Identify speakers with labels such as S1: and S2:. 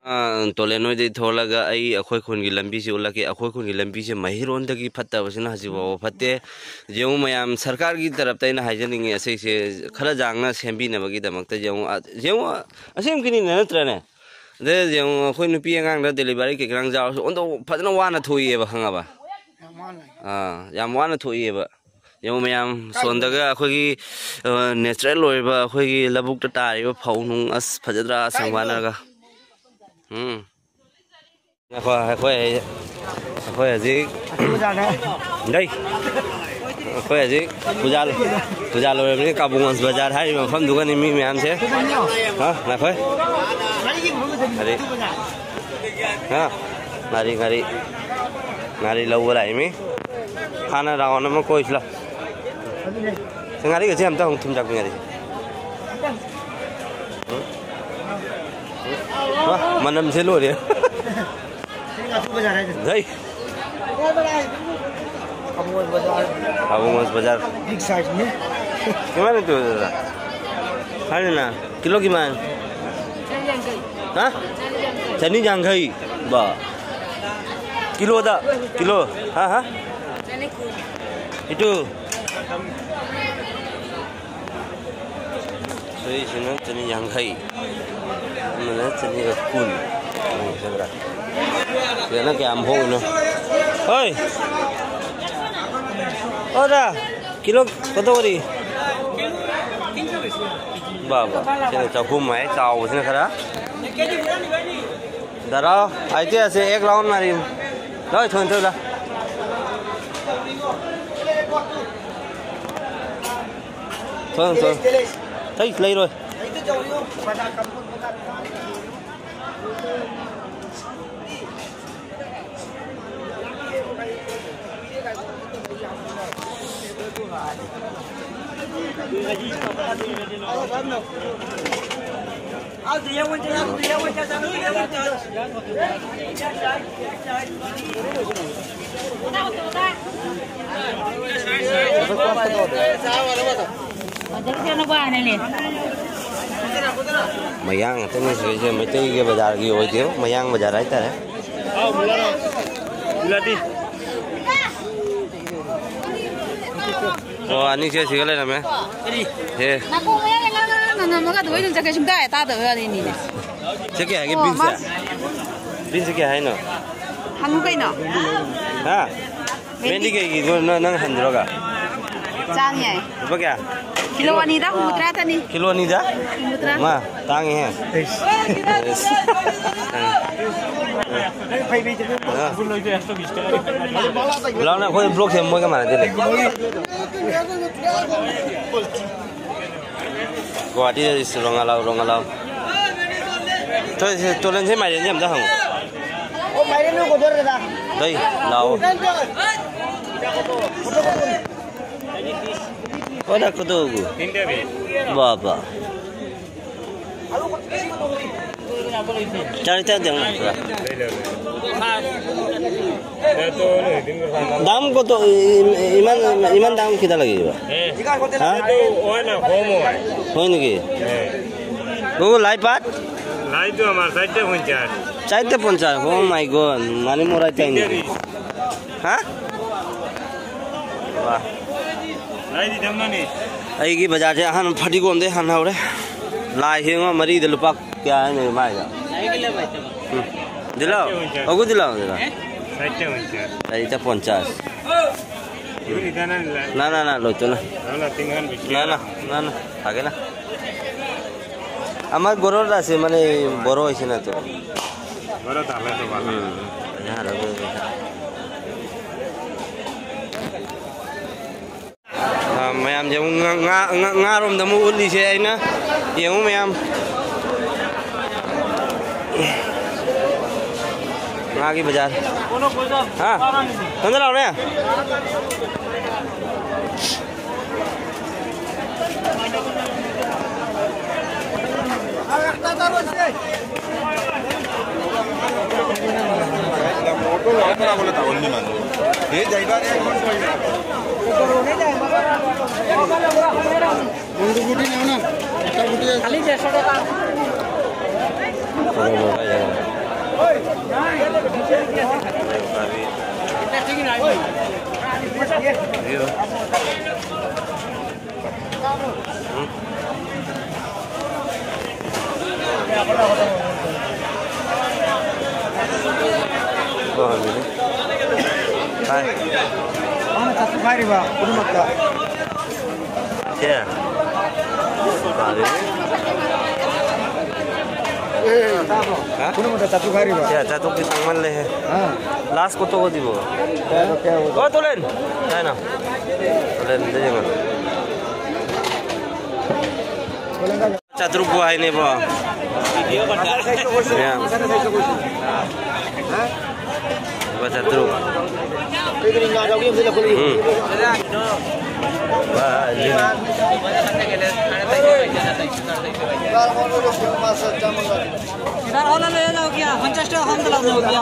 S1: तोलेनो दे थोलगा अखोय खुन की लंबी से उलके अखोय खुन की लंबी से महिरोन तक की फत्तबसिना हजिबो फत्ते जेउ मयाम सरकार की तरफ तैना हाइजनिंग ऐसे से खरा जांगना सेंबिनबगी दमकते जेउ असेम किनी नत्रने दे जेउ अखोय नुपी अंगांग दा डिलीवरी के ग्रांग जाओ ओंदो फजना वाना थोइएबा खंगाबा याम वाना थोइएबा जेउ मयाम सोंदगा अखोय नेचुरल ओइबा अखोय लबुक तारिबा फौनु अस फजद्रा संवानगा अखोय हजी đây अखोय हजी पूजा लोइबनि काबुगंज बाजार हाय मफम दुगन मी म्याम से हां नाखोय अरे हां नारी लौबो लाइमी खाना रावना म कोइसला संगारी गजे हमता थुम जाक ngari मनम से लो रे đây Kabumas Bazar big size ni gimana tuh hari na kilo gimana hah Chani Jangkai ba kilo ada kilo hah itu saya sini Chani Jangkai mana Chani Kun segera karena kayak amhong no oi ora kilo kata kali बाबा चलो चौकुम है चाव उसने खरा दरा आइते ऐसे एक round मारी लो छोड़ छोड़ ला छोड़ छोड़ thấy lấy rồi Mayang itu nih sih mesti ke bazar ki hoy थियो Mayang bazar आइता है बिलाती अनि से सिगले ना मैं हे ना को Mayang ना मगा दो जगह सुनता है ता दो वाली नहीं से क्या है कि बिन से क्या है ना हम कहीं ना हाँ मेंदी के नंग हंद्रोगा चांग है वो क्या किलो अनीदा मुद्रा था नहीं किलो अनीदा माँ तांग है लाना कोई ब्लॉक से मोए का मारा दे गुवाहाटी से रोंगालाव तो लें से मारे नहीं हम जाऊँ ओ मारे नहीं को जोर देता दही लाओ Ada kudu Bapak cari cari yang dalam kudu iman dalam kita lagi Pak hah oh ini ki Google live pat live itu amar site puncar oh my god nani murah ini hah wah अगी बाजार से हन फटीगोम दे हन हवरे लाई हेंगा मरी दे लुपा क्या है नहीं मायगा दिलाओ अगु दिलाओ दिला 50 ना लो तो ना आगे ना আমার গরর আছে মানে বড় হইছে না তো বড় তাহলে তো ভালো হ্যাঁ রাখো Mayam jam ngarom damu uli se aina yang mayam ngagi bajar हाँ अंदर आओ ना खाली 150 টাকা Ya, jatuh pisang mana leh? Last ko to ko dibo. Oh, tulen. Tayo na. Tulen din yan. Chatruk buhay ni po. Video ba ta? Ya. Ba chatruk. Pwede nga daw yung sila puli. Wah, ini. Idan orang le जाओ क्या 50 टाका हम तो लग जाओ क्या